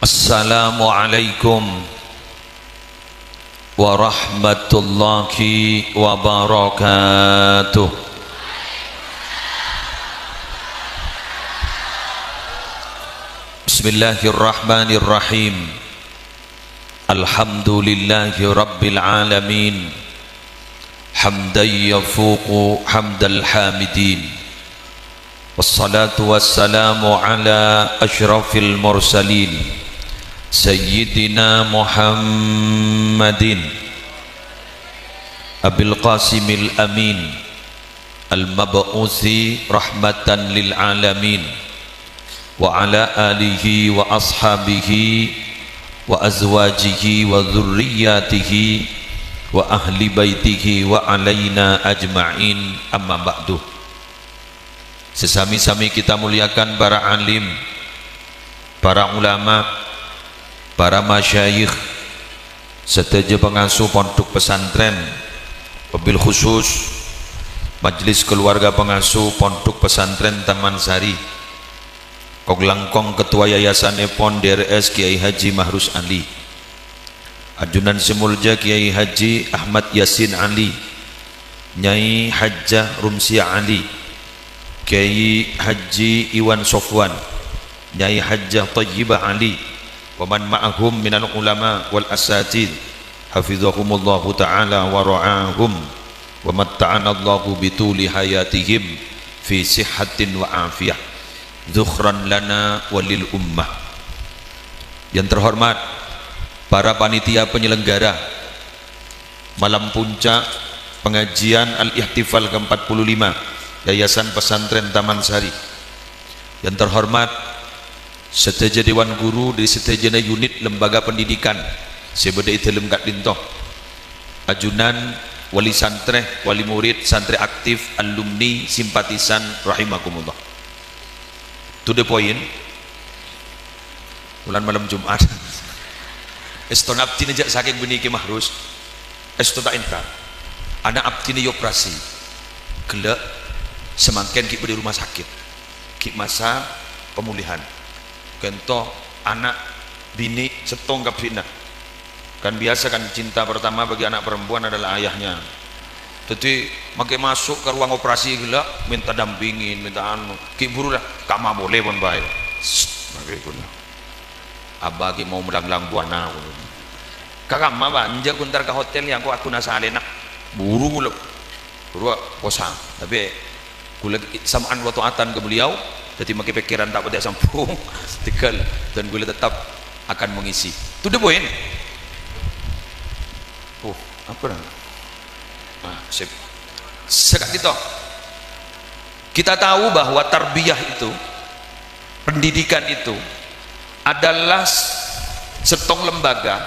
Assalamualaikum warahmatullahi wabarakatuh. Bismillahirrahmanirrahim. Alhamdulillahi rabbil alamin. Hamdan yafuqu hamdal hamidin. Wassalatu wassalamu ala asyrafil mursalin Sayyidina Muhammadin Abil Qasimil Amin Al-Mab'uthi rahmatan lil alamin wa ala alihi wa ashabihi wa azwajihi wa dhurriyyatihi wa ahli baitihi wa alaina ajma'in, amma ba'du. Sesami-sami kita muliakan para alim, para ulama, para masyayikh, serta pengasuh pondok pesantren, wabil khusus majelis keluarga pengasuh pondok pesantren Taman Sari, Koglangkong Ketua Yayasan Epon DRS Kiai Haji Mahrus Ali, Ajunan Semulja Kiai Haji Ahmad Yasin Ali, Nyai Hajjah Rumsia Ali, Kiai Haji Iwan Sofwan, Nyai Hajjah Tayyibah Ali, wa man ma'ahum minal ulama wal asatid hafizahumullahu ta'ala wa ra'ahum wa matta'ana Allahu bituli hayatihim fi sihhatin wa afiyah dhukhran lana walil ummah. Yang terhormat para panitia penyelenggara malam puncak pengajian Al-Ihtifal ke-45 Yayasan Pesantren Taman Sari. Yang terhormat seteja Dewan Guru di setejana unit lembaga pendidikan sebeda itu lemgat dintoh, ajunan wali santre, wali murid, santri aktif, alumni, simpatisan rahimakumullah. To the point, bulan malam Jumat eston abdi nejak saking beniki mahrus eston tak entar anak abdi ne operasi gelak semangken ki di rumah sakit ki masa pemulihan kento anak bini setonggap fitnah. Kan biasa kan cinta pertama bagi anak perempuan adalah ayahnya. Jadi makai masuk ke ruang operasi gila minta dampingin, minta anu ki buru lah kama boleh pun baik makai guna abah ki mau melanglang buana kakak mah banjak kuntar ke hotel yang aku nasa alena buru gula buru posang tapi gula samaan waktu atan ke beliau jadi makai pikiran tak pada sampung tikal dan gue tetap akan mengisi to the point. Oh apa sip sekat gitu. Kita tahu bahwa tarbiyah itu, pendidikan itu adalah setong lembaga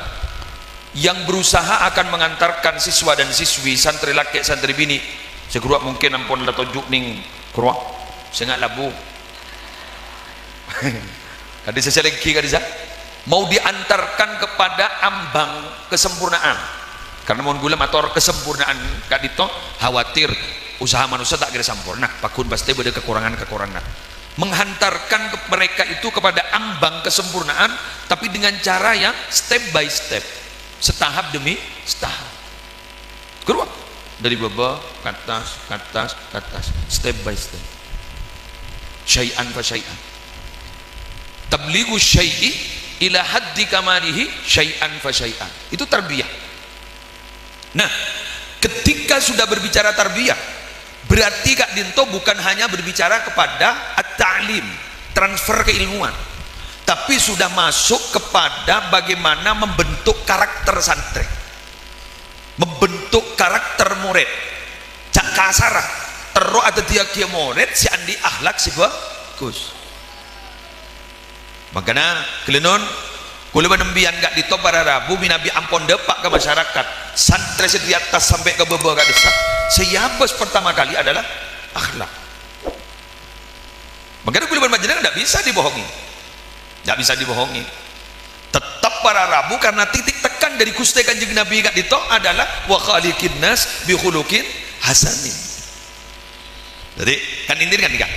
yang berusaha akan mengantarkan siswa dan siswi, santri laki santri bini segeruak mungkin ampun la tunjuk ning keruak sengat labu kadang saya lagi kadang mau diantarkan kepada ambang kesempurnaan, karena mau gula motor kesempurnaan kadito khawatir usaha manusia tak kira sempurna pakun pasti ada kekurangan menghantarkan ke mereka itu kepada ambang kesempurnaan tapi dengan cara yang step by step, setahap demi setahap keluar dari bawah ke atas step by step, syai'an fa syai'an, tablighu syai'i ila haddi kamalihi syai'an fa syai'an. Itu tarbiyah. Nah, ketika sudah berbicara tarbiyah, berarti Kak Dinto bukan hanya berbicara kepada at-ta'lim, transfer keilmuan, tapi sudah masuk kepada bagaimana membentuk karakter santri, membentuk karakter murid. Cak kasara terus ada dia murid si andi akhlak si bagus. Makanya kelenon kula menembian gak ditop para Rabu minabi ampon depak ke masyarakat santri di atas sampai ke bawah gak desa seyabas pertama kali adalah akhlak. Makanya kula bermajalah gak bisa dibohongi, gak bisa dibohongi, tetap para Rabu karena titik tekan dari Gusti Kanjeng Nabi gak ditop adalah wa khaliqin nas bi khuluqin hasanin. Jadi kan indir kan tiga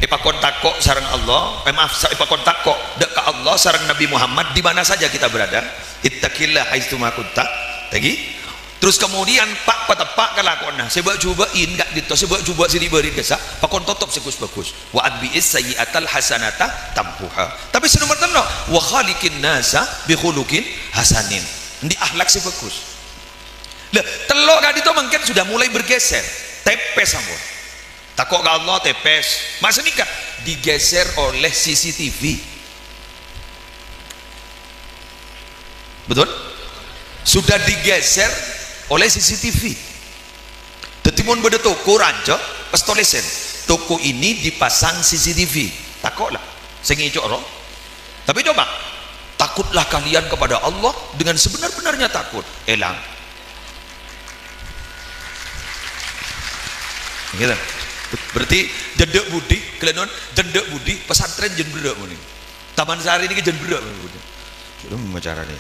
ipakon takok sarang Allah, maaf ipakon takok dek ka Allah Allah sareng Nabi Muhammad di mana saja kita berada, ittaqillah haitsu ma kunta lagi. Terus kemudian pak patepak kelakona sebab cobain gak dito sebab coba sini beri desa pakon totop bagus wa adbi'is sayyi'atal hasanata tampuha. Tapi senomor teno wa khaliqin nasa bi khuluqin hasanin, di akhlak sih bagus. Lah telok gak dito mungkin sudah mulai bergeser, tepes ampun. Takok ke Allah tepes. Masa nikah digeser oleh CCTV. Betul? Sudah digeser oleh CCTV. Tetimun beda toko ranca pas tolesen. Toko ini dipasang CCTV. Takoklah. Sing ngicok roh. Tapi coba takutlah kalian kepada Allah dengan sebenar-benarnya takut. Elang. Gitu. Berarti jendek budi kalian jendek budi pesantren jen berak muni. Taman Sari ini jen berak muni. Sudah membicara nih.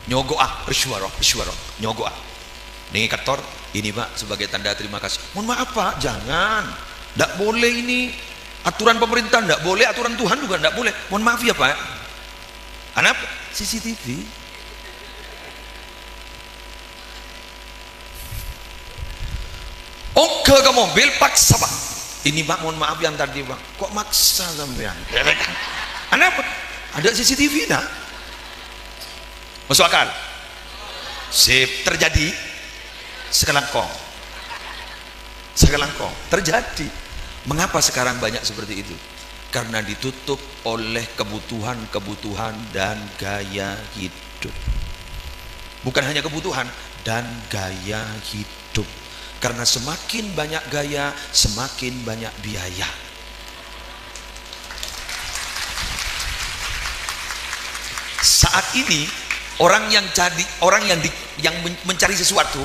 Nyogoah riswaro nyogoah. Nih kantor ini Pak sebagai tanda terima kasih. Mohon maaf Pak, jangan. Enggak boleh ini. Aturan pemerintah enggak boleh, aturan Tuhan juga enggak boleh. Mohon maaf ya Pak. Anak CCTV. Oke ke mobil paksa Pak. Ini Pak mohon maaf yang tadi Pak. Kok maksa sampean? Anak ada CCTV nah? Masuk akal? Sip, terjadi sekelangkong terjadi. Mengapa sekarang banyak seperti itu? Karena ditutup oleh kebutuhan dan gaya hidup. Bukan hanya kebutuhan dan gaya hidup. Karena semakin banyak gaya, semakin banyak biaya. Saat ini orang yang mencari sesuatu,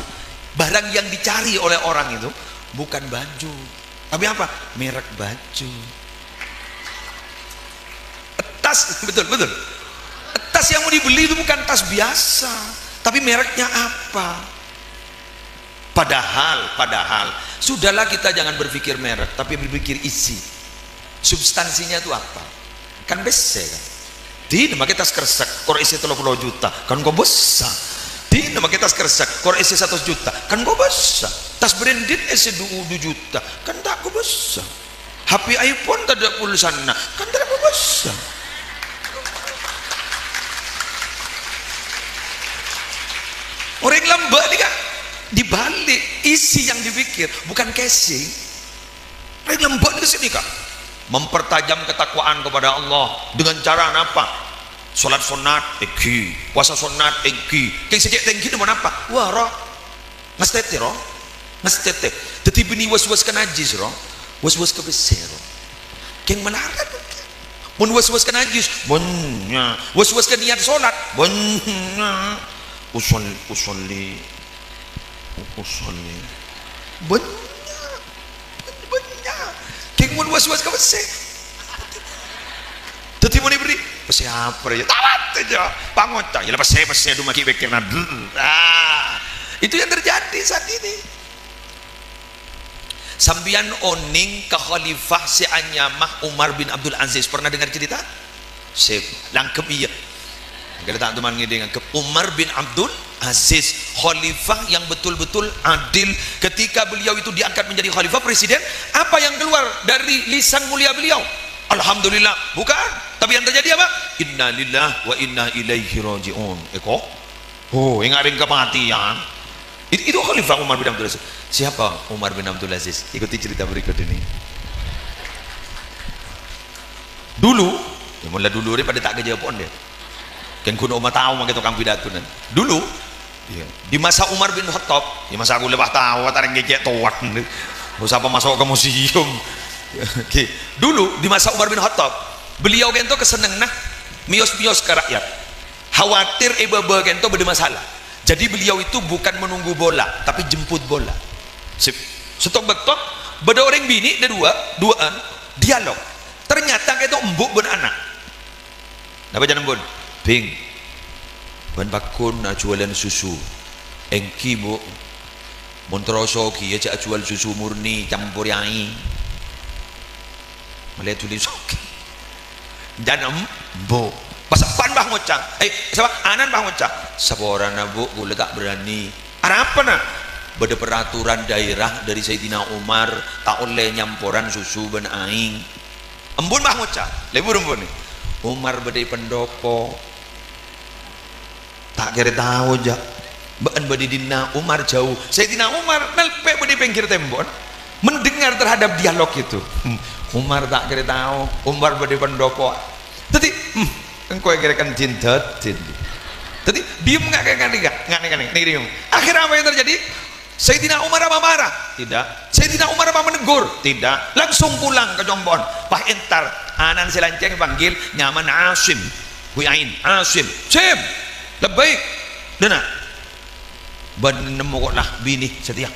barang yang dicari oleh orang itu bukan baju, tapi apa? Merek baju. Tas, betul. Tas yang mau dibeli itu bukan tas biasa, tapi mereknya apa? Padahal sudahlah kita jangan berpikir merek, tapi berpikir isi. Substansinya itu apa? Kan bese kan. Di nama kita kresek, kor isi 30 juta, kan kok besar. Di nama kita kresek, kor isi 100 juta, kan kok besar. Tas branded isi 2 juta, kan tak kok besar. HP iPhone tak ada pulsana, kan tak kok besar. Orang lembak nih kan. Dibalik isi yang dipikir bukan casing. Orang lembak di sini kan. Mempertajam ketakwaan kepada Allah dengan cara apa? Salat sunat egi, puasa sunat egi. Keng sejak tinggi dengan apa? Wah roh ngestete roh ngestete. Tetapi bini was-was ke najis roh, was-was ke besar roh. Keng melarat. Mun was-was ke najis, bunnya. Was-was ke niat salat, bunnya. Usolli banyak keng mun was-was ka bese tadi mau diberi bese apa ya tawat aja pangota ya bese du maki bekirna itu yang terjadi saat ini. Sambian oning ke khalifah si Anyamah Umar bin Abdul Aziz, pernah dengar cerita? Sip, langkep iya. Kita teman ngideng ke Umar bin Abdul Aziz, khalifah yang betul-betul adil. Ketika beliau itu diangkat menjadi khalifah presiden, apa yang keluar dari lisan mulia beliau? Alhamdulillah, bukan. Tapi yang terjadi apa? Inna lillah wa inna ilaihi raji'un. Eko? Oh, yang ada kematian. Itu khalifah Umar bin Abdul Aziz. Siapa Umar bin Abdul Aziz? Ikuti cerita berikut ini. Dulu, ya mulai dulu dia pada tak kejawabon dia. Kan kuno umat tahu mak tukang pidato nan. Dulu ya, di masa Umar bin Khattab, di masa aku lebah tahu tareng gecek tuat. Usah apa masuk ke museum. Oke. Dulu di masa Umar bin Khattab, beliau kento keseneng nah mios-mios ke rakyat. Khawatir baba kento bermasalah. Jadi beliau itu bukan menunggu bola, tapi jemput bola. Sip. Setok betok, beda orang bini, ada duaan, dialog. Ternyata kento embuk ben anak. Napa jangan bon? Bing, ban bakun jualan susu, engki bu, montroso ki ya jual susu murni campur yai, melihat tulis oke, jangan embo pasapan bah ngocak siapa anan bah ngocak saborana bu gula tak berani apa nak beda peraturan daerah dari Sayyidina Umar tak oleh nyamporan susu ben aing embun bah ngocak lebur embun nih Umar beda pendopo tak kira tahu aja ben beda dina Umar jauh Sayyidina Umar nelpe beda pinggir tembok mendengar terhadap dialog itu Umar tak kira tahu Umar beda pendopo tadi engkau kira kan cinta tadi diem nggak diem akhirnya apa yang terjadi Sayyidina Umar apa marah? Tidak. Sayyidina Umar apa menegur? Tidak. Langsung pulang ke Jombon. Pak entar anan selanceng panggil nyaman Asim Huyain Asim Sim lebih dana benemu kok lah bini setia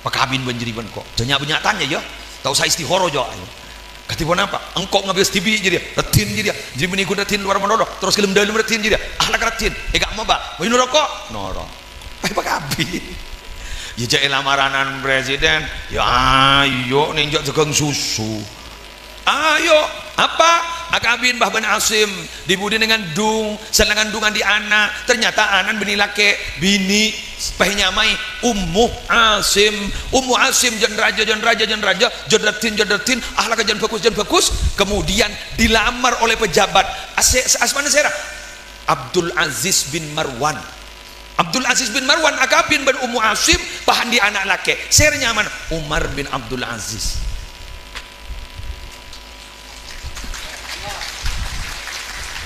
pakabin benjeriban kok banyak tanya ya tahu saya istihoro jo katipun apa engkau ngabis tibi jadi retin jadi jadi menikut retin luar menodok terus kelem dalam retin jadi ahlak retin gak mau mbak mau rokok noro pakabin ya jek lamaranan presiden ya ayo ninjak tegang susu ayo apa akabin Mbah Ben Asim dibudi dengan dung selangan dungan di anak ternyata anan bini lake bini nyamai Ummu Asim jan raja jenratin ahlak jan bagus kemudian dilamar oleh pejabat asmana sera Abdul Aziz bin Marwan akabin ben Ummu Asim bahan di anak lake ser nyaman Umar bin Abdul Aziz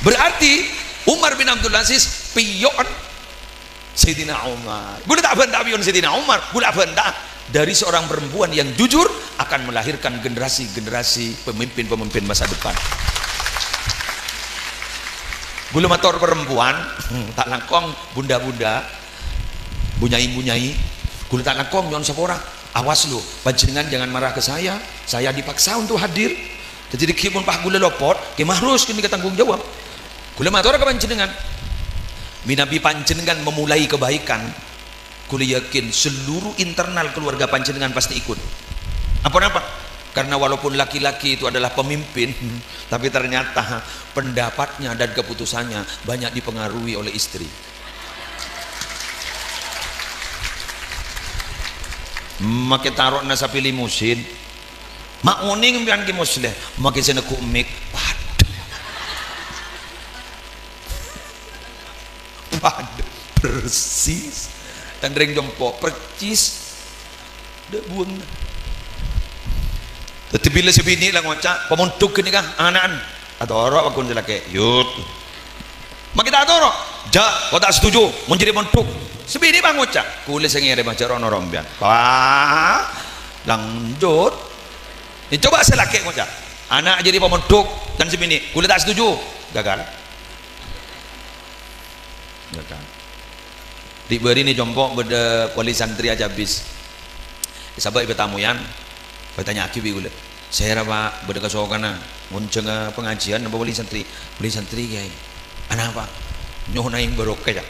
berarti Umar bin Abdul Aziz pion Sayyidina Umar gula tak benda pion Sayyidina Umar gula benda dari seorang perempuan yang jujur akan melahirkan generasi-generasi pemimpin-pemimpin masa depan gula motor perempuan tak langkong bunda-bunda bunyai gula tak langkong nyon sepora awas lu panjenengan jangan marah ke saya dipaksa untuk hadir jadi dikipun pak gula lopot kemah harus kini ketanggung jawab gula motor ke panjenengan minabi panjenengan memulai kebaikan gula yakin seluruh internal keluarga panjenengan pasti ikut apa karena walaupun laki-laki itu adalah pemimpin tapi ternyata pendapatnya dan keputusannya banyak dipengaruhi oleh istri makin taruh nasa pilih musin mak uning pian ki musleh makin seneku mik padu persis dan ring jompo percis dak buang tetapi bila sebini lah ngocak pemuntuk ni kan anak atau orang aku lelaki yut mak kita atau kau tak setuju menjadi pemuntuk sebini bang ngocak kulis yang ada macam orang rombian wah lanjut ini coba selaki ngocak anak jadi pemuntuk dan sebini kulis tak setuju gagal diberi ini jompo beda wali santri aja habis sahabat ibu tamuyan bertanya aki bi gula saya raba beda kasokana muncul pengajian apa wali santri kiai anak apa nyoh naing barokah ya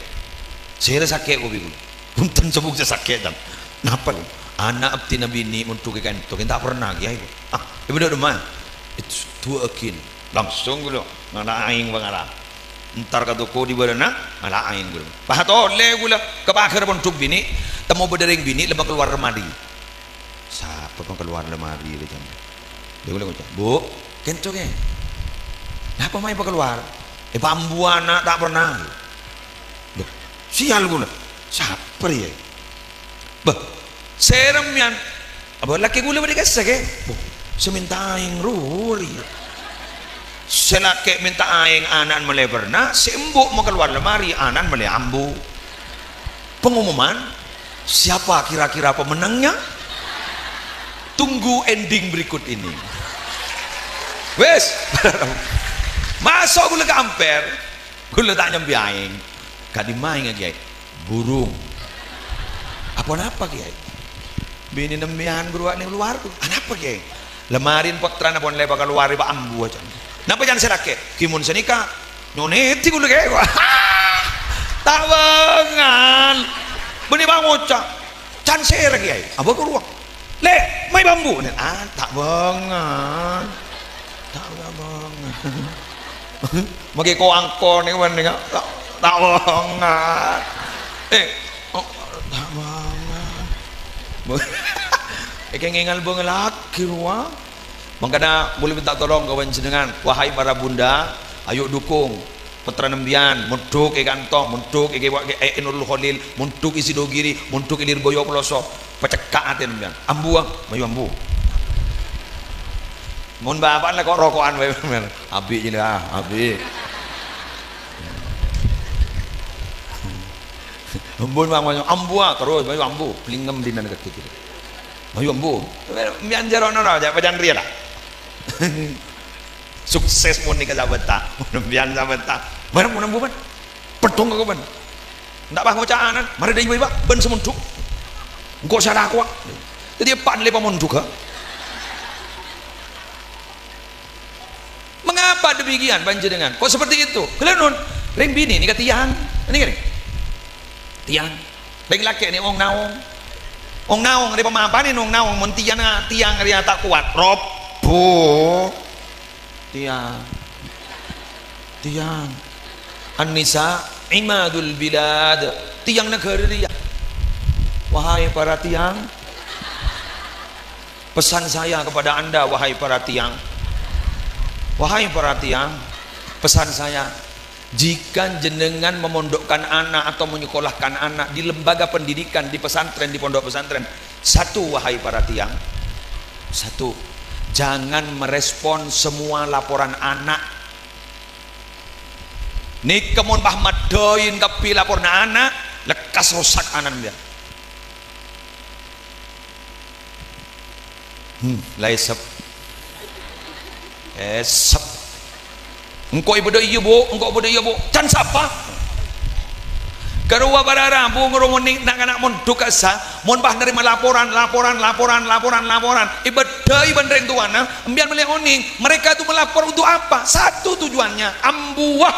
saya sakit ko bi gula punten sebuk saya sakit dan napa anak abdi nabi ni untuk ikan tu kita pernah kiai ibu dah rumah itu tua akin langsung gula mana aing bangalah ntar katuku di barana malah aing gula pahato le gula kepakhir pun tuk bini temu bedering bini lemak keluar lemari siapa pun keluar lemari dia gula ngucap bu kento ke kenapa main keluar bambu anak tak pernah loh sial gula siapa ya serem yan apa laki gula beri kasih ke seminta aing ruri selake minta aing anan melebarna sembuk mau keluar lemari anan meleambu pengumuman siapa kira-kira pemenangnya tunggu ending berikut ini wes masuk gula ke amper gula tak nyambi aing kadimaing kiai burung apa kiai bini nembihan beruak ni luar apa kiai lemarin potran apa lebar keluar iba ambu aja napa jangan selake kimun senika nyoneti gula kayak gua tak bangan beni bangocak can ser kiai apa ku ruang le mai bambu tak bangan Magi ko angko nih man nih tak wangan. Oh, tak wangan. Ikan ngingal bunga laki ruang. Makanya boleh minta tolong kawan jenengan, wahai para bunda, ayo dukung putra nembian, muntuk kantong, muntuk Nurul Khalil, muntuk isi dogiri, muntuk ilir boyo peloso, pecekak ate nembian. Ambu mayu ambu. Mun bapak lah kok rokokan wae men. Abi ini lah, abi. Ambun bang mayu ambu terus mayu ambu, pelingem dinan kecil. Mayu ambu. Mbian jarono aja pajan ria lah. Sukses mun nikah sabeta, mbian sabeta. Barang mun ambu ban. Pedong kok ban. Ndak bah ngocaanan, mari deui bae ban semunduk. Engko salah aku. Jadi pan le pamunduk ha. Mengapa demikian panjenengan? Kok seperti itu? Kalian ring bini nikah tiang. Ini kan? Tiang. Ring laki ni wong naong. Wong naong di pamapan ni wong naong mun tiang ria tak kuat. Robo. Tiang. Tiang. An-nisa imadul bilad. Tiang negara dia. Wahai para tiang, pesan saya kepada anda wahai para tiang. Wahai para tiang, pesan saya, jika jenengan memondokkan anak atau menyekolahkan anak di lembaga pendidikan, di pesantren, di pondok pesantren, satu wahai para tiang, satu, jangan merespon semua laporan anak. Nih kemun bah madoin kepi laporan anak, lekas rusak anak dia. Laisep. Esep. Engkau ibu dah iya bu, engkau ibu dah iya bu. Can siapa? Kerua pada rambu ngeromoning nak anak mon dukasa, mon bah nerima laporan. Ibu dah ibu nereng tuana, embian melihat oning. Mereka itu melapor untuk apa? Satu tujuannya, ambuah.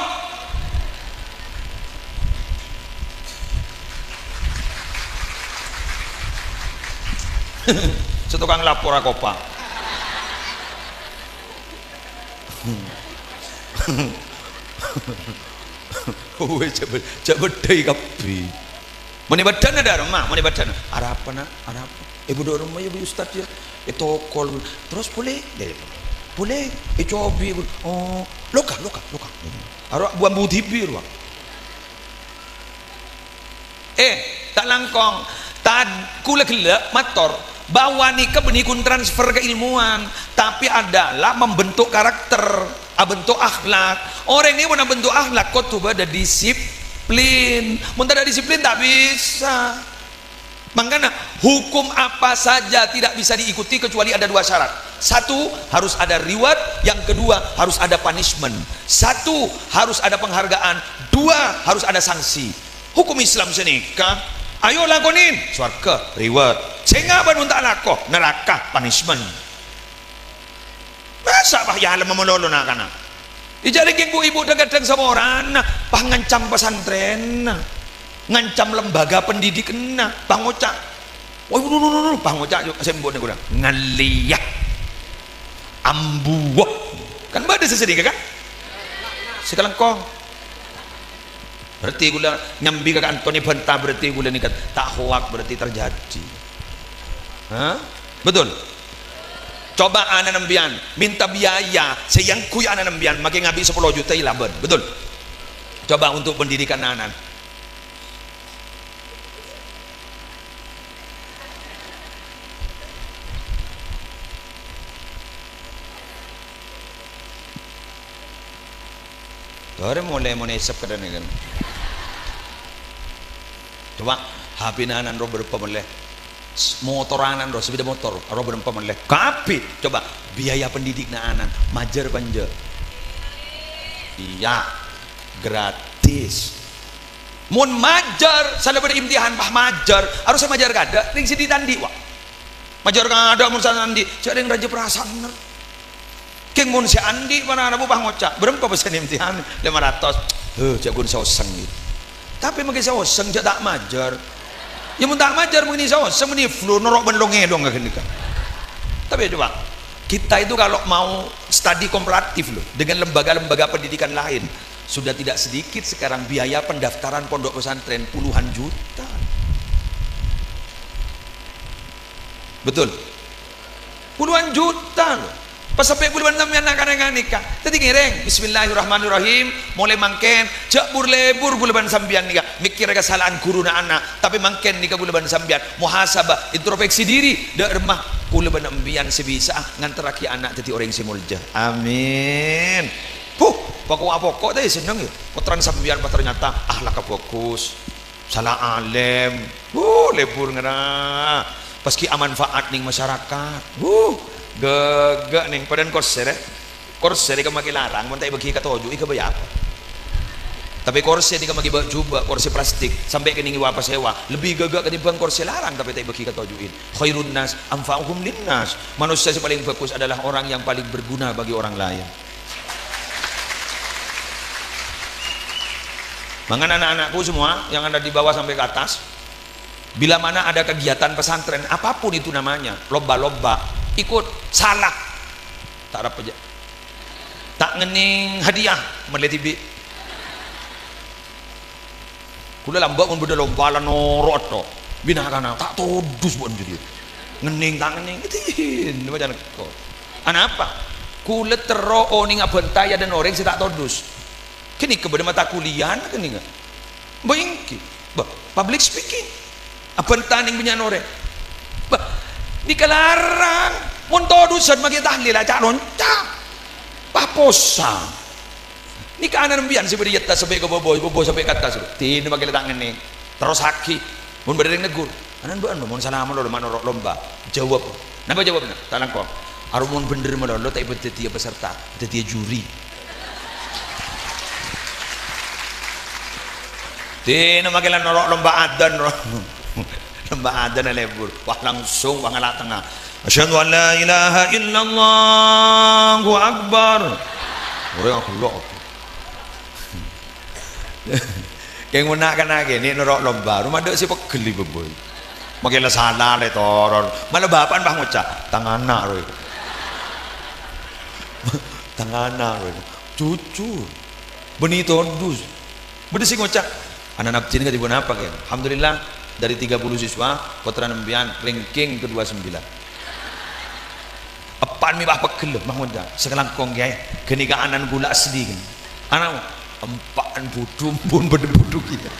Setukang lapor aku pak. Woi cepet deh kapi. Mani badan ada rumah, mani badan. Arapa nak, arapa. Ibu do rumah ibu ustad ya. Itu call terus boleh, boleh. Itu hobi. Oh, loka. Arwah buang budi biru. Tak langkong. Tad kula motor. Bahwa nikah benikun transfer keilmuan, tapi adalah membentuk karakter, bentuk akhlak. Orang ini mau bentuk akhlak, kok tuh ada disiplin. Muntah ada disiplin tak bisa. Makanya hukum apa saja tidak bisa diikuti kecuali ada dua syarat. Satu, harus ada reward. Yang kedua, harus ada punishment. Satu, harus ada penghargaan. Dua, harus ada sanksi. Hukum Islam senikah, ayo lakonin swarga reward, sehingga banun tak lakoh neraka punishment. Masa bah ya alam melolo nak kana ijari ibu kadang sama orang pah ngancam pesantren, ngancam lembaga pendidikan, bang ocak bang ocak sembon kurang ngaliyah ambuah kan bada sesedih kan sekarang kong berarti gula nyambi ke Antoni bantah, berarti gula nikat tak hoak, berarti terjadi. Hah? Betul. Coba anak nembian minta biaya sayangku anak nembian makin ngabi 10 juta ilaban. Betul. Coba untuk pendidikan anak. Orang mulai esap ke dan kan. Coba HP nanan ro berapa meleh, motoranan ro sepeda motor ro berapa meleh. Kapit coba biaya pendidik anan majar banja. Iya gratis. Mun majar sana pada imtihan bah majar harus majar kada ring sidi tandi wak. Majar kada mun sana tandi jadi raja perasaan. King mun si Andi mana anak bang ngocak berapa persen imtihan 500 jagun soseng gitu. Tapi mungkin soseng jak tak majar ya mun tak majar mungkin soseng muni flu norok ben longe dong kan. Tapi coba Kita itu kalau mau studi komparatif loh dengan lembaga-lembaga pendidikan lain, sudah tidak sedikit sekarang biaya pendaftaran pondok pesantren puluhan juta. Betul? Puluhan juta loh. Pas sampai puluhan sampean akan nikah. Tadi ngereng bismillahirrahmanirrahim mulai mangken jak lebur bulan sambian nikah. Mikir kesalahan guru na anak, tapi mangken nikah bulan sambian. Muhasabah, introspeksi diri, dak remah bulan ambian sebisa nganteraki anak jadi orang simulja. Amin. Pokok tadi seneng ya. Potran sambian ternyata akhlak bagus. Salah alim. Lebur ngera. Paski amanfaat ning masyarakat. Gagak ning padan korser ka makilarang mun tay bagi ka tojo ika baya apa. Tapi korse di ka magi juba korse plastik sampai keningi wapas sewa lebih gagak ketimbang korse larang tapi tay bagi ka tojoin. Khairun nas anfa'uhum linnas. Manusia yang paling bagus adalah orang yang paling berguna bagi orang lain. Mangan anak-anakku semua yang ada di bawah sampai ke atas, bila mana ada kegiatan pesantren apapun itu namanya, lomba-lomba, ikut salah tak apa aja tak ngening hadiah meletibi kula lambak mun beda lomba lan norot to binakana tak todus buat jadi ngening tak ngening itin macam kok ana apa kula tero ning abentaya dan orang si tak todus kini kepada mata kuliah kini enggak bayangki public speaking abentaya ning binyan orang dikelarang mun todusan magi tahlil aja loncak paposa ni kanan mbian si beriyata sampai ke bobo sampai kata suruh tin magi tangan ni terus haki mun berdeng negur anan buan mun salaman lo mana lomba jawab napa jawabnya talang kok arumun bener mah lo tak ibet dia peserta dia juri tin magi lan lomba adan lomba adan lebur wah langsung bangalat tengah asyhadu an la ilaha illallah wa akbar orang aku lo yang menakan lagi ni norok lomba rumah dek si pegeli beboy makin salah le toror malah bapan bah ngucap tanganak roy tanganak roy cucu beni tondus bede si ngucap anak nafsin ka dibun apa kan alhamdulillah dari 30 siswa Putra Nembian ranking ke-29 apaan mi bah pegel mahmuda sekelangkong ya genikaanan gula asli kan anak empaan budum pun bedebuduk ya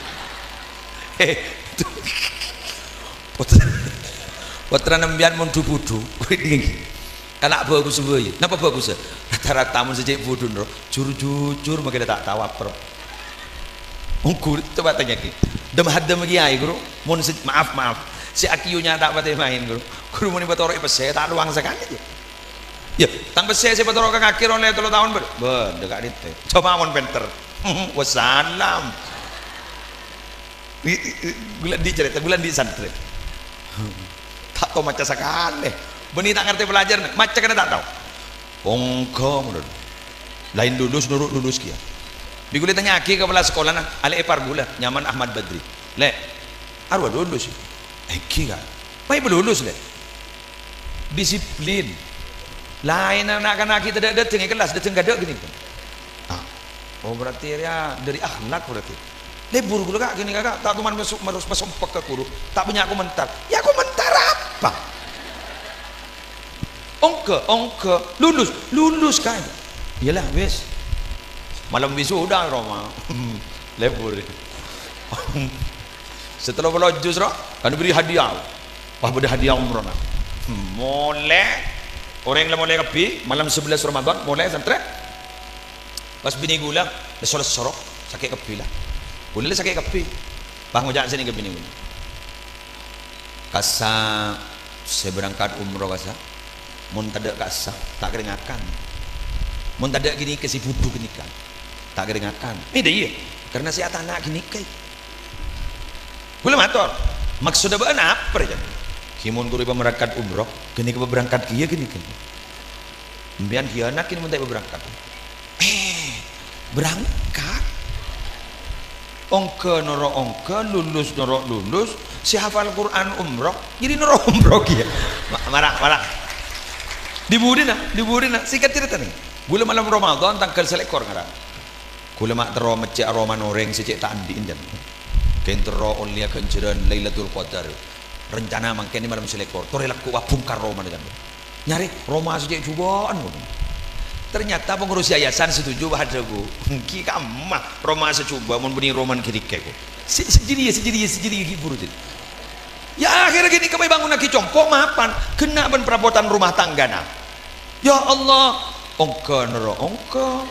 Putra Nembian mun dubudu anak bagus bae napa bagus rata-rata mun sejak budun jujur makin tak tawaper Ungkur coba tanya ki. Dem hadam kiai guru. Mun maaf. Si akiyunya tak pateh main guru. Guru muni batoro pese tak luang sekali aja. Ya, tang pese si batoro ka akhir oleh 3 tahun ber. Dekat dit. Coba mun penter. Wassalam. Bulan di cerita bulan di santri. Tak tahu maca sakale. Beni tak ngerti pelajar maca kana tak tahu. Ongko menurut. Lain lulus kia. Bigule tanya aki kepala sekolah nah, ale epar gula nyaman Ahmad Badri. Le, arwah lulus. Ki kan. Pai lulus le. Disiplin. Lain anak-anak kita datang kelas datang gadek gini. Oh berarti ya dari akhlak berarti. Lebur gula kak gini kakak tak cuma harus masuk ke guru. Tak punya komentar. Ya komentar apa? Ongke lulus kan. Iyalah wes. Malam wisuda Roma lebur setelah belajus kan beri hadiah wah beri hadiah umroh mulai orang yang mulai kepi malam 11 Ramadan mulai santri pas bini gula sholat sorok sakit kepi lah boleh sakit kepi bang ngajak sini ke bini gula kasa saya berangkat umroh kasa mun tada kasa tak keringakan mun tada gini kasih budu gini kan tak keringakan ini dia karena si anak gini kai boleh mator maksudnya apa aja kimun guru berangkat umroh gini ke berangkat kia gini kan impian kia anak ini minta berangkat berangkat ongke noro ongke lulus noro lulus si hafal Quran umroh jadi noro umroh kia marah Diburin singkat cerita nih. Gula malam Ramadan tanggal selekor ngarang. Gula mak tero mecek aroma noreng secek tak andiin jan. Kentero olia kenceran Lailatul Qadar. Rencana mangkene malam selekor. Tore laku bungkar Roma dengan. Nyari Roma secek cubaan. Ternyata pengurus yayasan setuju bahadaku. Ki kamah Roma secoba mun bening Roman kirike ku. Sejiri gibur jadi. Ya akhirnya gini kami bangun lagi compok mapan kena ben perabotan rumah tangga nah. Ya Allah, ongka nerok ongka,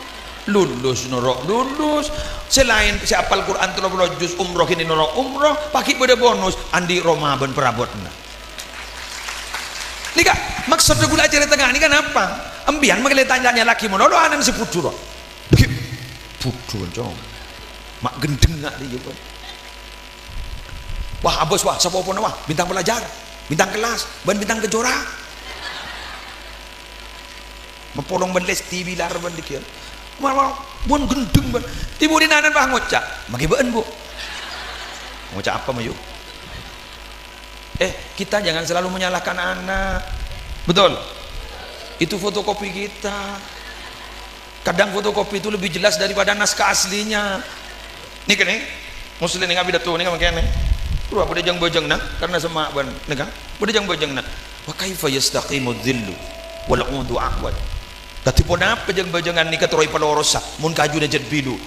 lulus nerok lulus. Selain siapal Quran 30 juz umroh ini nerok umroh, pakai pada bonus andi Roma ben perabotna. Nika maksud gula acara tengah ini kan apa? Ambian makanya tanya laki mono lo anan sepudur. Pudur jong. Mak gendeng nak dia pun. Wah abos wah sapa-apa wah bintang pelajar, bintang kelas, bintang kejora. Mempolong ben lesti bilar ben dikir. Mau mun gendeng ben. Tiburin anan bah ngocak. Magi beun Bu. Ngocak apa mayu? Kita jangan selalu menyalahkan anak. Betul? Itu fotokopi kita. Kadang fotokopi itu lebih jelas daripada naskah aslinya. Nih kan muslim nih ngabi datu nih kan makanya. Ruah pada jang bojang nak karena semak ban nih kan. Pada jang bojang nak. Wa kaifa yastaqimu dhillu wal 'udu aqwad. Tapi pun apa jeng-bajengan ni kata roy palorosa mun kaju dan jad bilu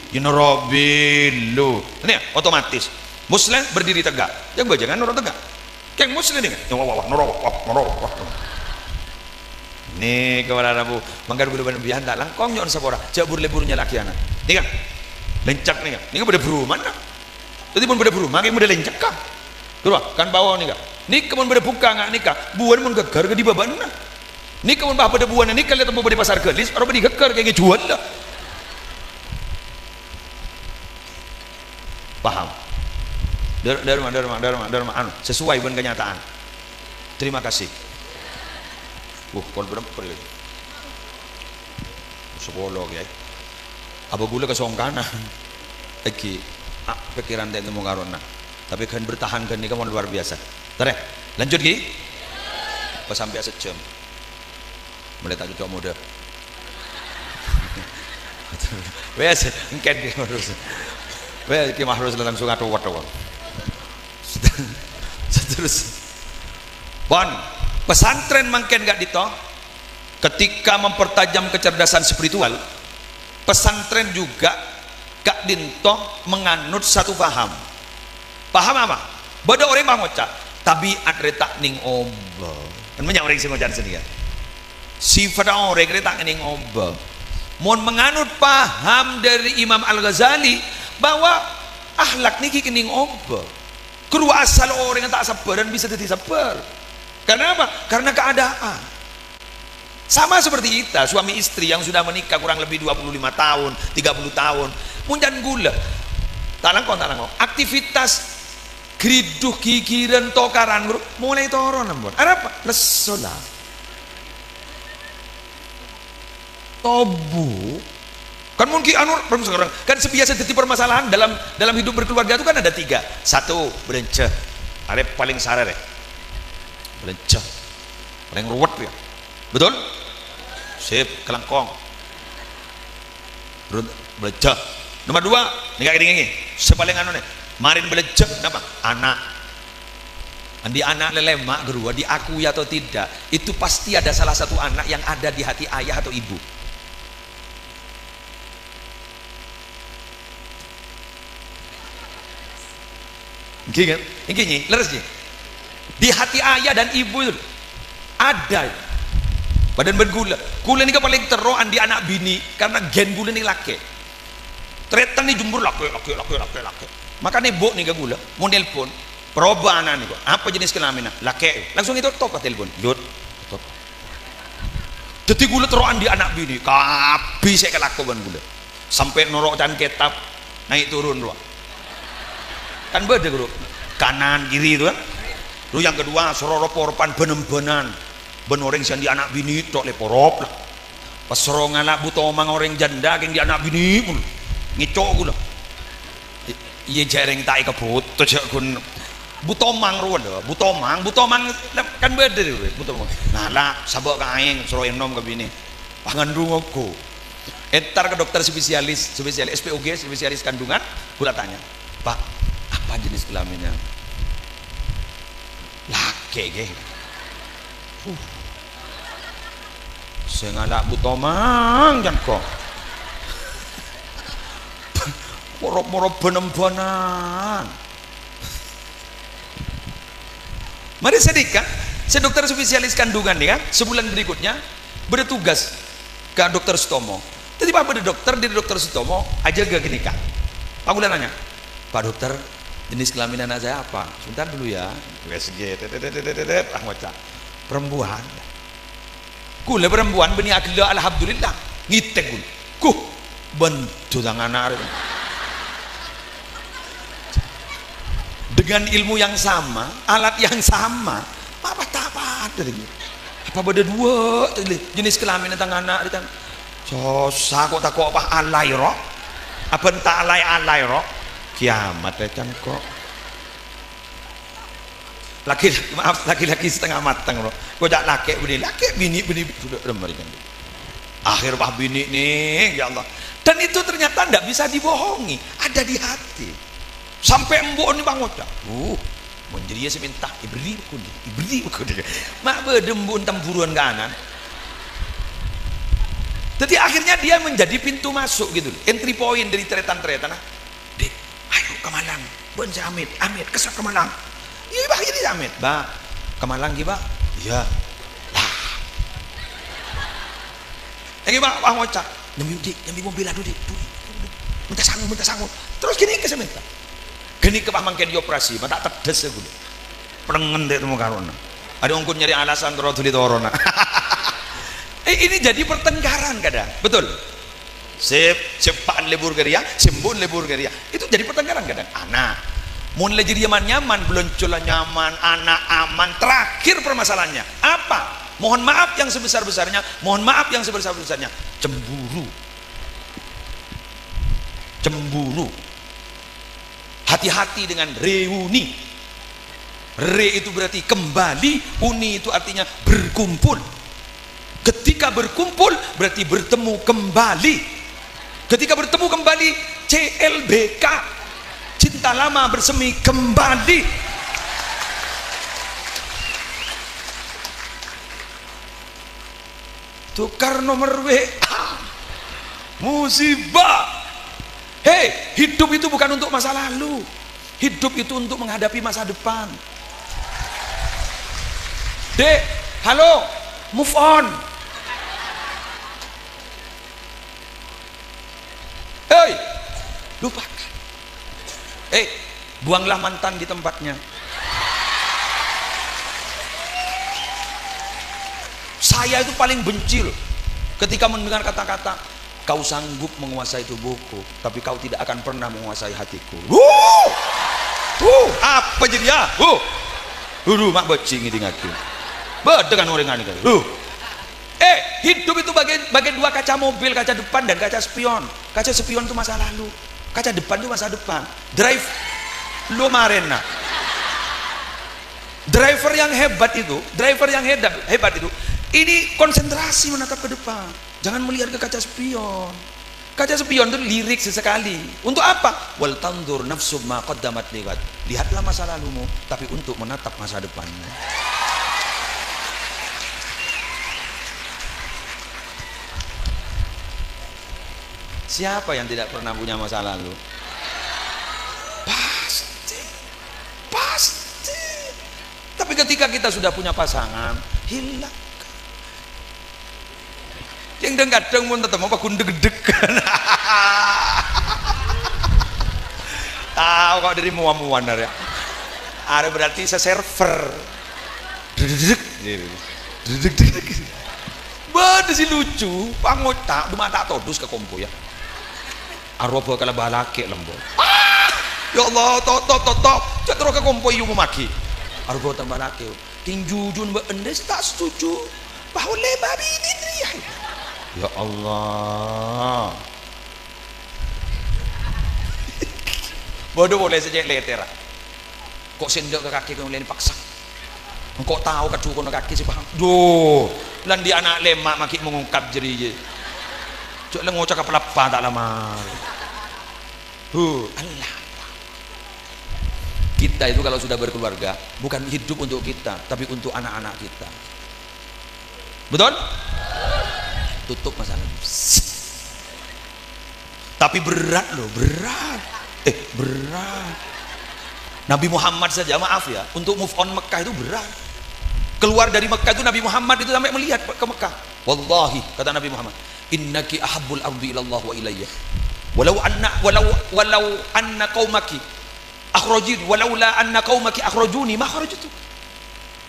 bilu ini otomatis muslim berdiri tegak jeng-bajengan norok tegak keng muslim ni norok ni kepala rabu manggar gula ban bihan tak langkong nyon sapora jabur leburnya laki anak ni kan lencak ni kan pada beruman nak jadi pun pada beruman kayak pada lencak kah tuh kan bawa ni kan ni kemun pada buka ngak nikah buan mun gegar ke di baban nak ni kamu bah pada buana ni kalau tempat di pasar gelis orang beri gekar kayak jual lah paham dari mana sesuai dengan kenyataan terima kasih kalau berapa lagi sepuluh ya apa gula kesongkana lagi pikiran dia temu karona tapi kan bertahan kan ni kamu luar biasa terus lanjut lagi pas sampai sejam mulai tak cocok muda wes engken ki harus wes ki harus langsung atau terus bon pesantren mangken gak dito ketika mempertajam kecerdasan spiritual pesantren juga gak dinto menganut satu paham apa bodoh orang bangocak tabiat retak ning oba kan banyak orang sing ngocan sendiri sifat orang kita ning oba mohon menganut paham dari Imam Al-Ghazali bahwa akhlak niki kening oba kedua asal orang yang tak sabar dan bisa jadi sabar karena apa? Karena keadaan sama seperti kita suami istri yang sudah menikah kurang lebih 25 tahun 30 tahun munjan gula tak langkong aktivitas griduh gigiran tokaran mulai toron nampun apa? Lesolah tobu kan mungkin kan sebiasa jadi permasalahan dalam hidup berkeluarga itu kan ada 3 1 berenceh arep paling sare berenceh paling ruwet ya betul sip kelangkong berenceh nomor 2 nih kayak gini sepaling anu nih marin belecek apa anak andi anak lelemak gerua diakui atau tidak itu pasti ada salah satu anak yang ada di hati ayah atau ibu kan ini leres di hati ayah dan ibu itu ada badan bergula gula ini paling teroan di anak bini karena gen gula ini laki tretan nih jumur laki makanya bu nih gula mau nelpon perubahan nih apa jenis kelamin laki langsung itu top telepon jod top jadi gula teroan di anak bini kapi saya kelakuan gula sampai norok dan ketap naik turun doang kan beda bro kanan kiri itu kan lu yang kedua sororo porpan benem-benan ben orang yang di anak bini tok le porop lah pas sorong anak buto mang orang janda yang di anak bini pun ngicok gula iya jareng tak ikut tuh kun butomang ruwen lho, butomang kan beda lho, butomang. Nah, lah sabok kaeng suruh enom ke bini. Pangan dungoku. Entar ke dokter spesialis SPOG, spesialis kandungan, gua tanya, "Pak, apa jenis kelaminnya?" Laki ge. Saya ngalak butomang kan kok. Morop-morop benem-benan. Mari sedikit, saya dokter spesialis kandungan nih kan, sebulan berikutnya bertugas ke dokter Sutomo. Tadi Pak ada dokter di dokter Sutomo aja gak gini kak. Aku udah nanya, Pak dokter, jenis kelamin anak saya apa? Sebentar dulu ya. WSG, perempuan. Kule perempuan beni akila alhamdulillah ngitek kule. Kuh bentu tangan anak. Dengan ilmu yang sama, alat yang sama, apa ada lagi? Apa beda dua jenis kelamin tentang anak ditang. Sosa kok tak kok apa alay ro? Apa entah alay ro? Kiamat kan kok. Laki-laki setengah matang ro. Kok tak laki bini sudah memberikan. Akhir bah bini nih, ya Allah. Dan itu ternyata tidak bisa dibohongi, ada di hati. Sampai embok ni bangun dah. Menjadi dia seminta ibri aku dia. Mak berdembun temburuan kanan. Jadi akhirnya dia menjadi pintu masuk gitu, entry point dari tretan-tretan. Dek, ayo ke Malang. Bon si Amit kesat ke Malang. Iya bah ini Amit, bah ke Malang gitu bah. Iya. Lah. Lagi bah ngocak. Nyambi mobil adu dik. Minta sangu. Terus gini ke seminta. Gini ke pamangke dioperasi, mata tedes aku. Pengen dek temu karona. Ada ongkun nyari alasan terus tuli torona. Ini jadi pertengkaran kadang, betul. Cepat lebur geria, sembun lebur geria. Itu jadi pertengkaran kadang. Anak, mun lejir nyaman, belum cula nyaman, anak aman. Terakhir permasalahannya apa? Mohon maaf yang sebesar-besarnya, cemburu. Hati-hati dengan reuni. Re itu berarti kembali, uni itu artinya berkumpul. Ketika berkumpul berarti bertemu kembali. Ketika bertemu kembali, CLBK, cinta lama bersemi kembali. Tukar nomor WA, musibah. Hei, hidup itu bukan untuk masa lalu, hidup itu untuk menghadapi masa depan. Dek, halo, move on. Hei, lupakan. Buanglah mantan di tempatnya. Saya itu paling benci loh ketika mendengar kata-kata, kau sanggup menguasai tubuhku, tapi kau tidak akan pernah menguasai hatiku. Apa jadi ya? Mak bocing ini ngaku. Dengan orang ini. Hidup itu bagai dua kaca mobil, kaca depan dan kaca spion. Kaca spion itu masa lalu, kaca depan itu masa depan. Drive lumayan nah. Driver yang hebat itu, ini konsentrasi menatap ke depan. Jangan melihat ke kaca spion. Kaca spion itu lirik sesekali. Untuk apa? Wal tandur nafsu ma qaddamat liwat. Lihatlah masa lalumu, tapi untuk menatap masa depanmu. Siapa yang tidak pernah punya masa lalu? Pasti. Tapi ketika kita sudah punya pasangan, hilang. Yang kadang pun tetap apa gundeg-gedeg. Tahu kok dari muam-muan ya. Ada berarti server. Bada si lucu, pangota, cuma tak todus ke kompo ya. Aroba kalau balake lembut. Ya Allah, top. Cetro ke kompo iu memaki. Aroba tambah lake. Tinjujun berendes tak setuju. Bahwa babi ini dia. Ya Allah. Bodoh boleh saja letera. kok sendok ke kaki kau mulai dipaksa. Engkau tahu kadu kono kaki sih paham. Duh, lan di anak lemak makin mengungkap jeri je. Cok lengo cakap apa tak lama. Allah. Kita itu kalau sudah berkeluarga bukan hidup untuk kita, tapi untuk anak-anak kita. Betul? Tutup masalah. Tapi berat loh, berat. Berat. Nabi Muhammad saja, maaf ya, untuk move on Mekah itu berat. Keluar dari Mekah itu Nabi Muhammad itu sampai melihat ke Mekah. Wallahi, kata Nabi Muhammad, innaki ahabbul ardi ilallah wa ilayya. Walau anna qaumaki akhrajuni walaula anna qaumaki akhrajuni ma kharajtu.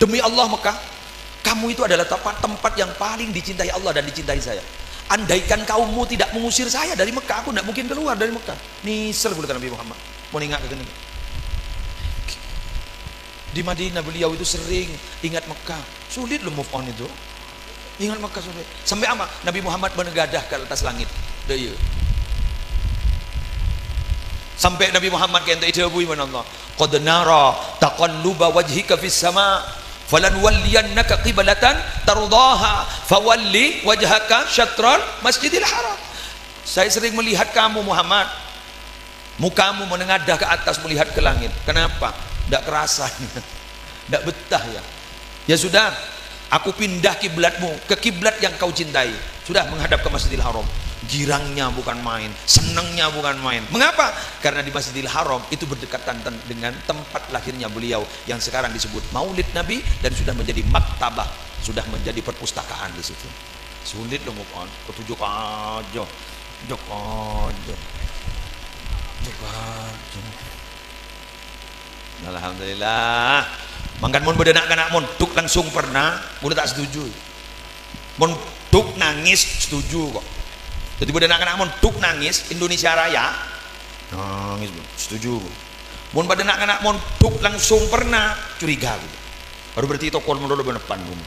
Demi Allah Mekah, kamu itu adalah tempat yang paling dicintai Allah dan dicintai saya. Andaikan kaummu tidak mengusir saya dari Mekah, aku tidak mungkin keluar dari Mekah. Nisel boleh Nabi Muhammad. Mau ingat ke gini. Di Madinah beliau itu sering ingat Mekah. Sulit loh move on itu. Ingat Mekah sulit. Sampai apa? Nabi Muhammad menegadah ke atas langit. Daya. Sampai Nabi Muhammad kata itu Abu Iman Allah. Qad nara taqalluba wajhika fis sama. Falan walliyannaka qiblatan tardaha fawalli wajhaka syatral Masjidil Haram. Saya sering melihat kamu Muhammad, mukamu menengadah ke atas melihat ke langit. Kenapa? Tidak kerasa, tidak betah ya. Ya sudah, aku pindah kiblatmu ke kiblat yang kau cintai. Sudah menghadap ke Masjidil Haram. Girangnya bukan main, senangnya bukan main. Mengapa? Karena di Masjidil Haram itu berdekatan dengan tempat lahirnya beliau yang sekarang disebut Maulid Nabi dan sudah menjadi maktabah, sudah menjadi perpustakaan di situ. Sulit loh move on. Ketujuk aja, jok aja, jok aja. Alhamdulillah. Mangkan mun bedenak anak mun duk langsung pernah, mulai tak setuju. Mun duk nangis setuju kok. Jadi pada anak-anak monduk nangis Indonesia Raya nangis setuju. Mun pada anak-anak monduk langsung pernah curiga gitu. Baru berarti tokol mun udah depan gum.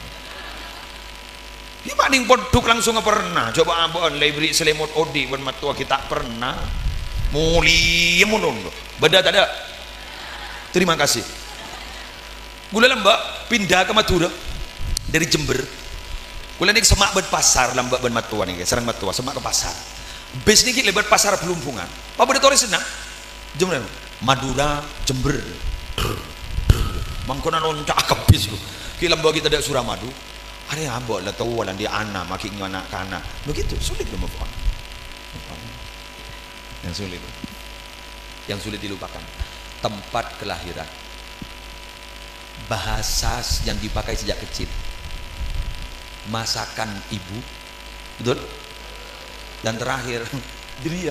Gimana ning monduk langsung pernah. Coba abon library selimut odi ben matua kita pernah. Muli mun beda tak ada. Terima kasih. Gula lembak pindah ke Madura dari Jember. Kula nih semak bet pasar lambak ben matua nih, serang matua semak ke pasar. Bes nih lebat pasar Pelumpungan. Apa betul tori senang? Jember, Madura, Jember. Mangkona loncak kebis lu. Ki lambak kita ada Suramadu. Ada ambok lah tahu walan dia anak makin anak kana. Begitu sulit lu move on. Yang sulit. Yang sulit dilupakan. Tempat kelahiran. Bahasa yang dipakai sejak kecil. Masakan ibu, betul? Dan terakhir dia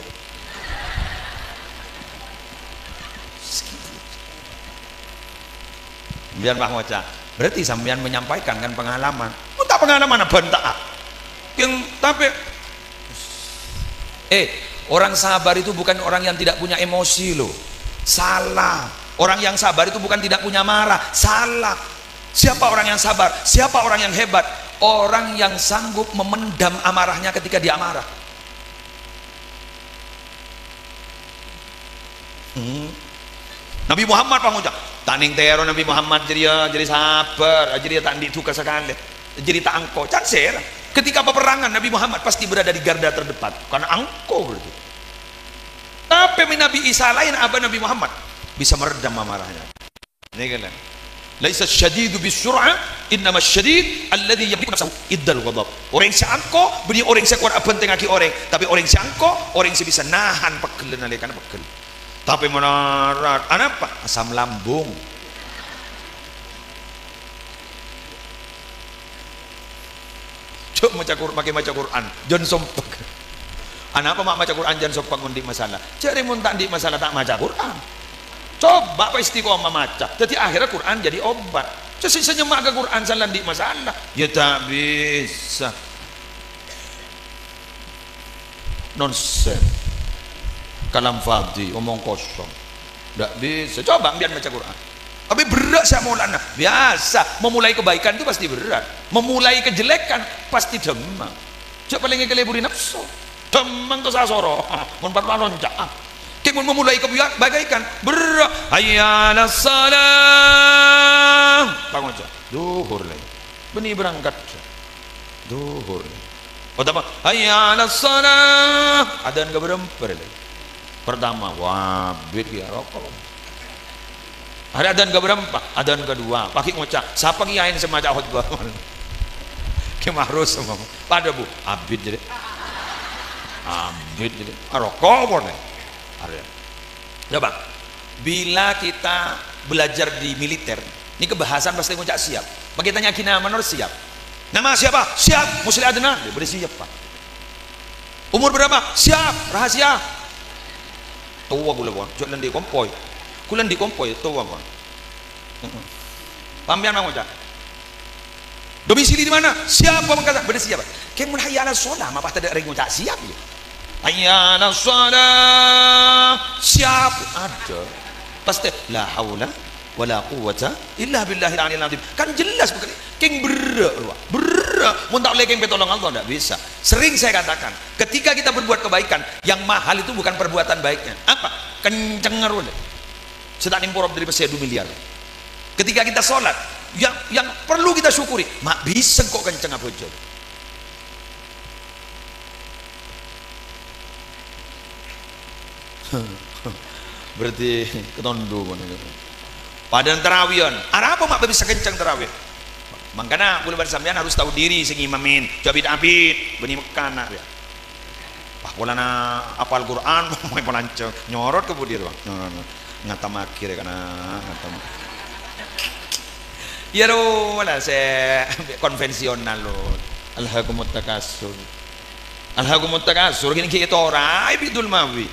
biar Pak Moca berarti sampean menyampaikan kan pengalaman tak pengalaman apa tak yang tapi orang sabar itu bukan orang yang tidak punya emosi loh, salah. Orang yang sabar itu bukan tidak punya marah, salah. Siapa orang yang sabar? Siapa orang yang hebat? Orang yang sanggup memendam amarahnya ketika dia marah. Nabi Muhammad pangucap taning tero Nabi Muhammad jadi sabar, jadi tak dituka sekali, jadi tak angko. Cancer. Ketika peperangan Nabi Muhammad pasti berada di garda terdepan karena angko berarti. Tapi Nabi Isa lain abah Nabi Muhammad bisa meredam amarahnya. Ini kan. Laisa syadidu bisur'ah, innama syadid alladhi yamliku nafsahu iddal ghadab. Orang yang angko beri orang yang kuat apa tengaki orang, tapi orang yang angko orang yang bisa nahan pegel nalikan pegel. Tapi menarat apa? Asam lambung. Cuk pakai maca Quran, John sompak. Anak apa mak maca Quran John sompak mendik masalah. Cari mun tak ndik masalah tak maca Quran. Coba apa istiqomah maca. Jadi akhirnya Quran jadi obat. Jadi senyemak ke Quran salah di masalah. Ya tak bisa. Nonsen. Kalam fadhi, omong kosong. Tak bisa. Coba biar baca Quran. Tapi berat saya Maulana. Biasa. Memulai kebaikan itu pasti berat. Memulai kejelekan pasti demam. Coba paling keleburi nafsu. Demam tu sasoro. Mun pat loncat. Kita memulai kebaikan berat, hayya 'alas salam bangun aja duhur lagi beni berangkat duhur oh apa hayya 'alas salam adzan ke berapa lagi pertama wabit ya rokok ada adzan ke berapa adzan kedua pakai ngocak siapa kiai semacam khutbah ke mahrus sama pada bu abid jadi rokok boleh ada coba bila kita belajar di militer ini kebahasan pasti ngucap siap bagi tanya kina menor siap nama siapa siap Musli Adnan dia bersiap pak umur berapa siap rahasia tua gula buat jualan di kompoi kulan di kompoi tua pak pambian mau ngucap domisili di mana siapa mengatakan bersiap kayak mun hayya 'alas shalah apa tidak ada ngucap siap ya hayya 'alas shalah siap ada pasti la haula wala quwwata illa billahil aliyil azim kan jelas bukan keng berak mun tak boleh keng petolong Allah tidak bisa sering saya katakan ketika kita berbuat kebaikan yang mahal itu bukan perbuatan baiknya apa kenceng ngeru sedak nimporob dari pesedu miliar ketika kita sholat yang perlu kita syukuri mak bisa kok kenceng apa aja berarti ketondu padahal terawihan ada apa mak bisa kenceng terawih makanya boleh sampean harus tahu diri sing imamin jabit abid beni mekana ya wah polana apal Quran mau polanceng nyorot ke budir bang ngatam akhir karena ngatam ya lo lah saya konvensional lo alhaqumut takasur gini kita orang bidul mawi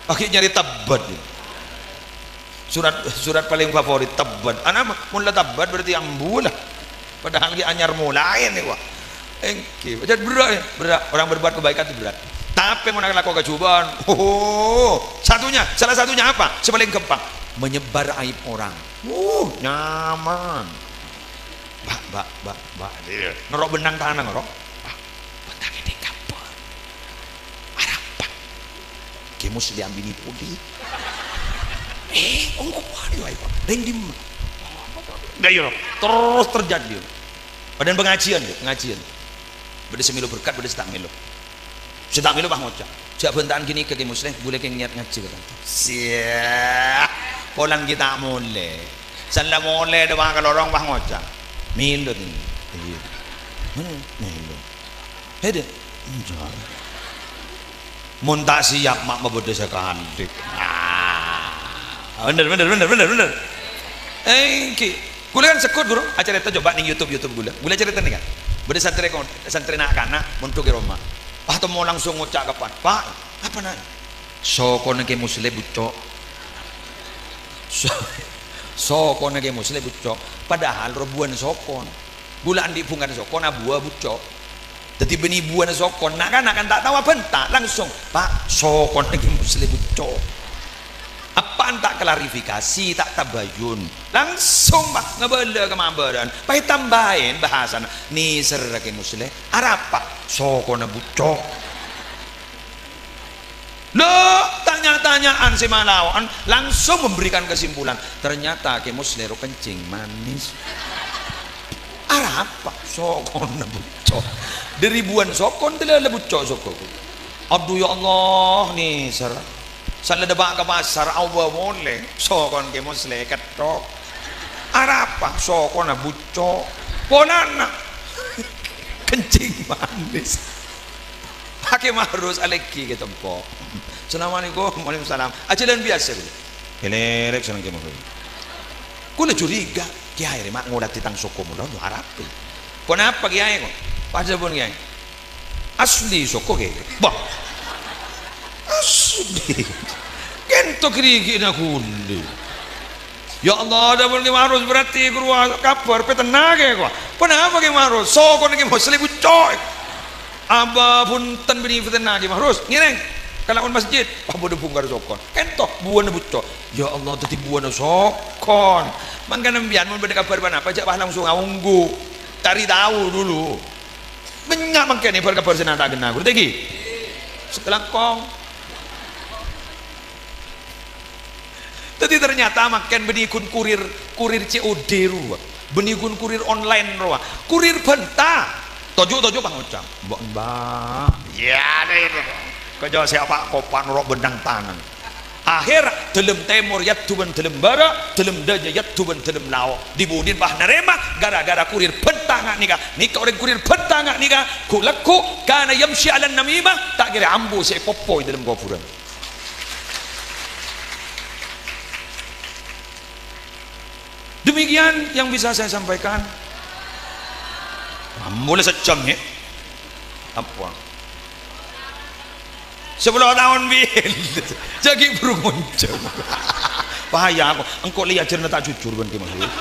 akhirnya nyari tabat surat paling favorit tabat anak mula tabat berarti ambu lah padahal dia anyar mulai nih wah jadi berat orang berbuat kebaikan itu berat tapi mau lakukan kecobaan salah satunya apa sepaling gampang menyebar aib orang nyaman bak ngerok benang tanah ngerok benang ini kapal harapan kemus diambil pudi terus terjadi padahal pengajian beda semilu berkat beda setak milu bah ngocak siap bentaan gini ke muslim boleh ke niat ngaji kata siap polan kita mulai sanda mulai doang kalau orang bah ngocak milu ini milu hede muntah siap mak mabode sekali bener gula kan sekut guru acara itu coba nih YouTube gula cerita nih kan beda santri nak kana untuk ke rumah atau mau langsung ngucap kapan pak apa nanya sokon ke muslim bucok sokon ke muslim bucok padahal rebuan sokon gula andi bungan sokon abuah bucok jadi benih buah sokon nak kan tak tahu apa entah langsung pak sokon ke muslim bucok apa tak klarifikasi tak tabayun langsung bah ngebela kemambaran pai tambahin bahasan ni serake muslim arapa sokona bucok lo tanya-tanyaan si malawan langsung memberikan kesimpulan ternyata ke muslim kencing manis arapa sokona bucok dari ribuan sokon telele bucok sokon aduh ya Allah nih serah salah debak ke pasar Allah boleh sokon ke muslim ketok arapa sokona bucok ponana kencing manis hakim harus aleki ke tempo assalamualaikum waalaikumsalam ajalan biasa kelelek senang kemo kula curiga kiai mak ngodat titang soko mulo arapi kenapa kiai kok pada pun kiai asli soko ke bah asli kento krigi na kundi ya Allah ada pun harus berarti keluar kabar petenage kok kenapa ke harus soko ke muslim bucok aba punten bini petenage harus ngireng kalau masjid apa bodoh bungkar sokon kentok buana bucok ya Allah tadi buana sokon mangkana mbian mun beda kabar apa aja bah langsung ngawunggu cari tahu dulu banyak mangkene bar kabar senata gena ngerti iki setelah kong Jadi ternyata makan benikun kurir COD ruwa, benikun kurir online ruwa, kurir benta. Tojo Bang Ocam. Mbak. Ya deh itu. Kerja siapa kopan rok benang tangan. Akhir dalam timur yat tuban dalam barat, dalam daya yat tuban dalam laut. Dibudin bah nerema gara-gara kurir bentang nikah. Nikah orang kurir bentang nikah. Kulaku karena yamshi ala namimah tak kira ambu saya popoi dalam kuburan. Demikian yang bisa saya sampaikan. Mulai sejam ya. Apa? 10 tahun bin jadi bermuncul bahaya aku engkau lihat cerita tak jujur kan gimana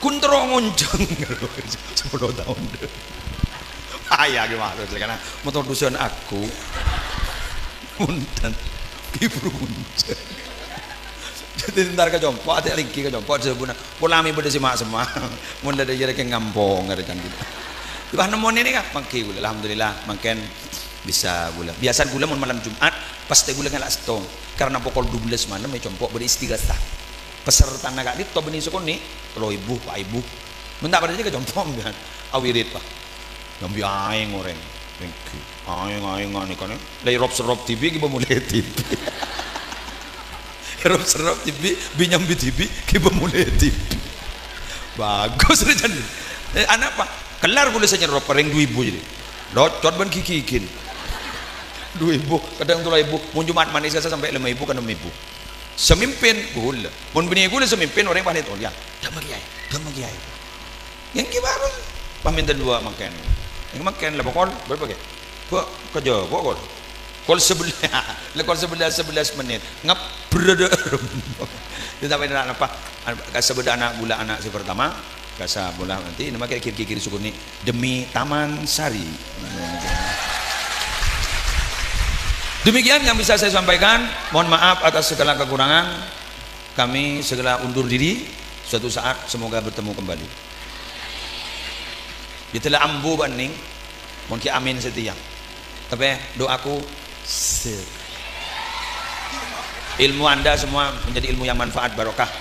kuntro nguncang 10 tahun bahaya gimana karena motor dusun aku punten bermuncul jadi ntar ke jompo ada lagi ke jompo sebuna polami pada semak semua mulai dari jarak ngampong ada kan gitu di bahan nemon ini kan mangki alhamdulillah makin bisa gula biasa gula malam Jumat pasti gula ngelak setong karena pukul 12 malam ya compok beristighatsah peserta nak dit to benih sukoni lo ibu pak ibu minta pada dia ke compok kan awirit pak ngambil aing goreng aing nih kan lagi rob serop TV kita mulai TV rob serop TV binyam TV kita mulai TV bagus rejan anak pak kelar boleh saja rob pereng 2 ibu jadi docot ban kikikin 2 ibu kadang tulah ibu mun Jumat manis saya sampai 5 ibu kan 6 ibu semimpin gula mun bini gula semimpin orang paling tolong ya dah magiai yang gimana paminta 2 makan yang makan lah pokok berbagai kok kerja pokok kol sebelah 11 menit ngap berada kita sampai apa sebeda anak gula anak si pertama kasa bola nanti nama kayak kiri suku ini demi Taman Sari. Demikian yang bisa saya sampaikan. Mohon maaf atas segala kekurangan. Kami segera undur diri. Suatu saat semoga bertemu kembali. Itulah ambu baning. Mungkin amin setia. Tapi doaku ilmu Anda semua menjadi ilmu yang manfaat barokah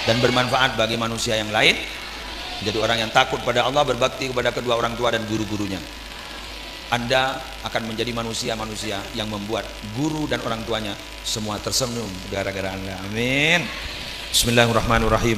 dan bermanfaat bagi manusia yang lain. Jadi orang yang takut pada Allah, berbakti kepada kedua orang tua dan guru-gurunya. Anda akan menjadi manusia-manusia yang membuat guru dan orang tuanya semua tersenyum gara-gara Anda. Amin. Bismillahirrahmanirrahim.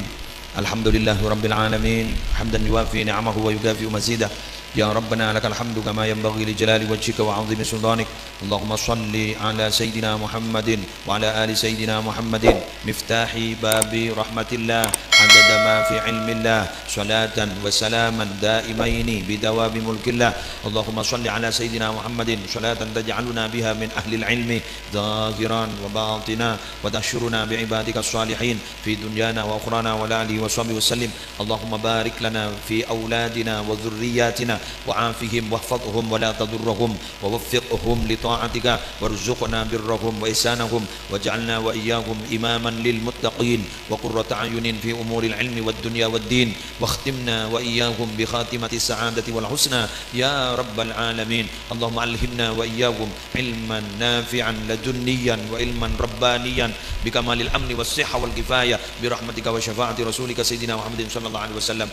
Alhamdulillahirabbil alamin. Hamdan yuwafi ni'amahu wa yukafi mazidah. Ya Rabbana lakal hamdu kama yanbaghi li jalali wajhika wa 'azimi sultanik. Allahumma shalli ala sayyidina Muhammadin wa ala ali sayyidina Muhammadin miftahi babi rahmatillah adada ma fi ilmillah salatan wa salaman daimaini bidawabi mulkillah. Allahumma shalli ala sayyidina Muhammadin salatan taj'aluna biha min ahli al-ilmi zahiran wa batina wa tashuruna bi ibadika as-salihin fi dunyana wa ukhrana wa la alihi wa sahbihi wa sallim. Allahumma barik lana fi auladina wa dhurriyyatina وعافهم واحفظهم ولا تضرهم ووفقهم لطاعتك وارزقنا برهم وإحسانهم واجعلنا وإياهم إماما للمتقين وقرة أعين في أمور العلم والدنيا والدين واختمنا وإياهم بخاتمة السعادة والحسنى يا رب العالمين. اللهم علمنا وإياهم علما نافعا لدنيا وعلما ربانيا بكمال الأمن والصحة والكفاية برحمتك وشفاعة رسولك سيدنا محمد صلى الله عليه وسلم.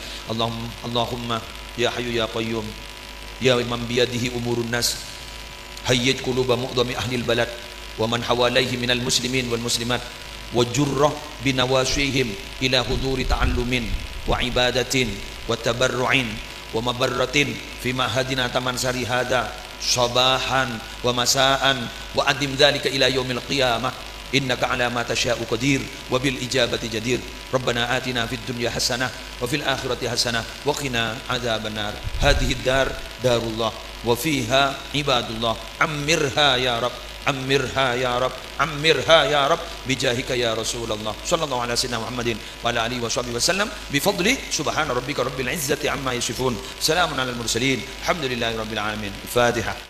اللهم يا حي يا قيوم يا من بيده أمور الناس هيج قلوب معظم أهل البلد ومن حواليه من المسلمين والمسلمات وجر بنواسيهم إلى حضور تعلم وعبادة وتبرع ومبرة في معهدنا تمن سري هذا صباحا ومساء وأدم ذلك إلى يوم القيامة إنك على ما تشاء قدير وبالإجابة جدير. ربنا آتنا في الدنيا حسنة وفي الآخرة حسنة وقنا عذاب النار. هذه الدار دار الله وفيها عباد الله. عمرها يا رب عمرها يا رب عمرها يا رب بجاهك يا رسول الله صلى الله على سيدنا محمد وعلى آله وصحبه وسلم بفضل سبحان ربك رب العزة عما يصفون سلام على المرسلين الحمد لله رب العالمين. الفاتحة.